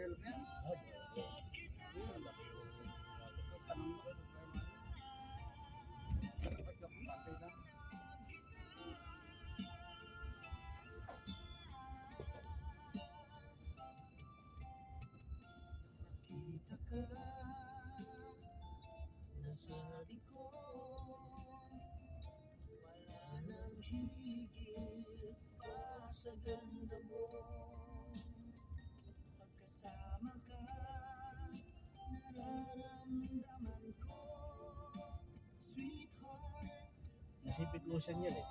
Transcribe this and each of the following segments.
develop yan. Tanong mo kayo. Dapat ka pumatay lang. Nakita ka, nasabi ko, wala nang higit pa sa ganda mo. Pagkasama ka, nararamdaman ko, sweetheart. Pacific Ocean yan eh.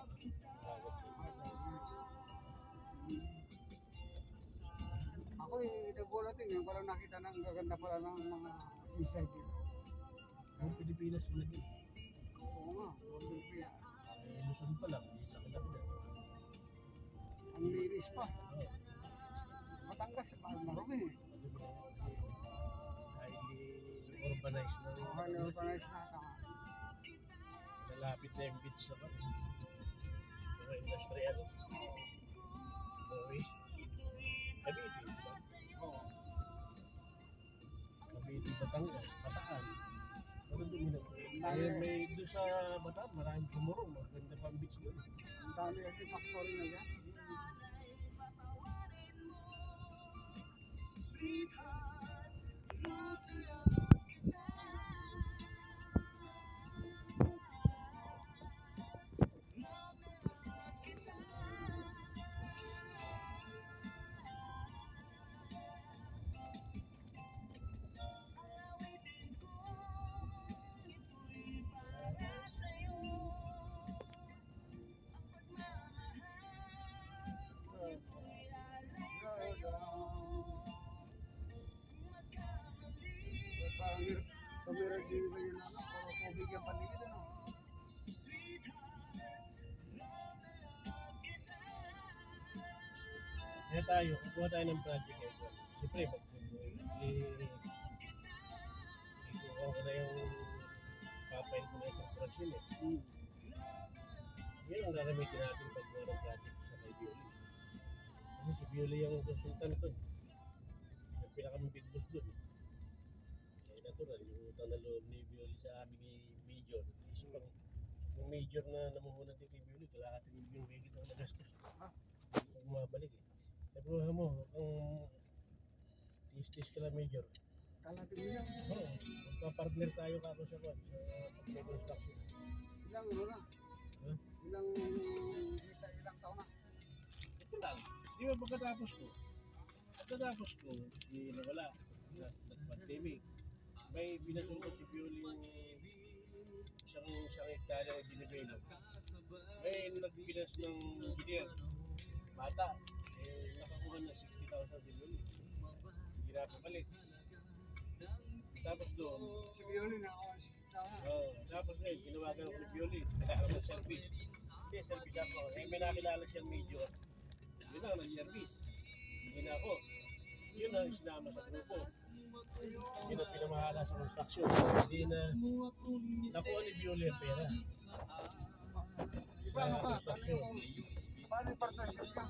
Ako nagulat ngayon ko lang nakita ng gaganda pala ng mga seaside dito. Ang Pilipinas mo lagi. Oo nga, Pilipinas. Luzon pa lang, hindi sa kalapit. Ang linis pa. Batangas, marami eh. Highly urbanized na. Highly urbanized na tama. Malapit na yung beach naman. Mga industrial. Waste. Cavite. Oo. Cavite, Batangas, Bataan. Pero doon yun. Ayun, may doon sa Bataan, maraming kumurong. Maganda pa ang beach doon. Ang dami kasi factory na yan. Parang tumira din ba yun ano? Puro tubig yung paligid ano? Kaya tayo, kukuha tayo ng project ito. Siyempre, ikukuha ko na yung papail ko na yung corporation eh. Yan ang gagamitin natin pag kuha ng project sa kay Bioli. Kasi si Bioli yung consultant doon. Yung pinakamang big boss doon. Kaya natural, yung utang na loob ni Bioli sa amin ni Major. Isip ang yung Major na namuhunan din kay Bioli, kalahati yung higit ang nagastos. Kung bumabalik eh. Pero mo, ang tis-tis ka lang Major. Kalating niya. Oo, magpa-partner tayo kako sa kwan, sa construction. Ilang ano na? Huh? Ilang taon na? Ito lang, di ba pagkatapos ko, di nawala, nag-pandemic. May binasunod si Pioli yung isang hektarya na dinivelop. May nagpinas ng engineer, bata, nakakuha na 60,000 si Pioli. Hindi na pabalik. Tapos doon, Si Violi na ako. tapos ngayon, tinawagan ako ni Pioli, nagkakaroon ng service. Hindi, service ako. May nakilala siyang Major. Yun lang, nag-service. Hindi na ako. Yun ang sinama sa grupo. Yun ang pinamahala sa construction. Hindi na nakuha ni Pioli ang pera. Di ba ano ka? Construction. Paano yung partnership ka?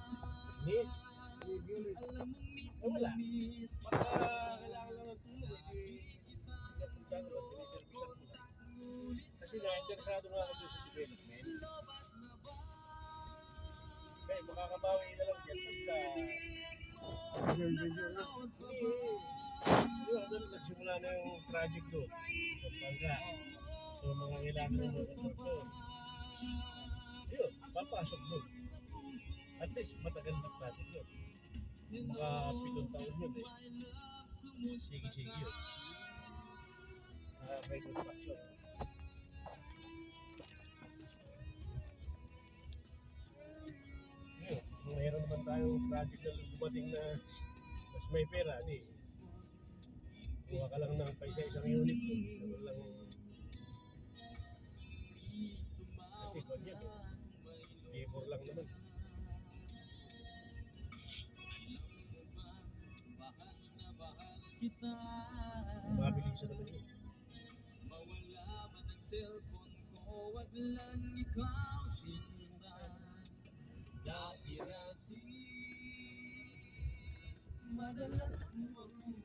Hindi. Si Violi. Wala. Pagka kailangan lang ng tulong, napunta ko ba siniservice ako lang. Kasi na-interesado nga ako sa development. Kaya makakabawi na lang yan pagka yun, nagsimula na yung project doon sa Pangga. So mga kailangan ng mga doon. Yun, papasok doon. At least matagal na project doon. Mga 7 taon yun eh. Sige-sige yun. May construction. Yun, kung mayroon naman tayong project na dumating na mas may pera, di. Kuha ka lang ng paisa-isang unit doon. Naman lang kasi kung yan, labor lang naman. Mabilisan naman yun. Mawala ba ng cellphone ko, wag lang ikaw sinta. Dati-dati madalas mo akong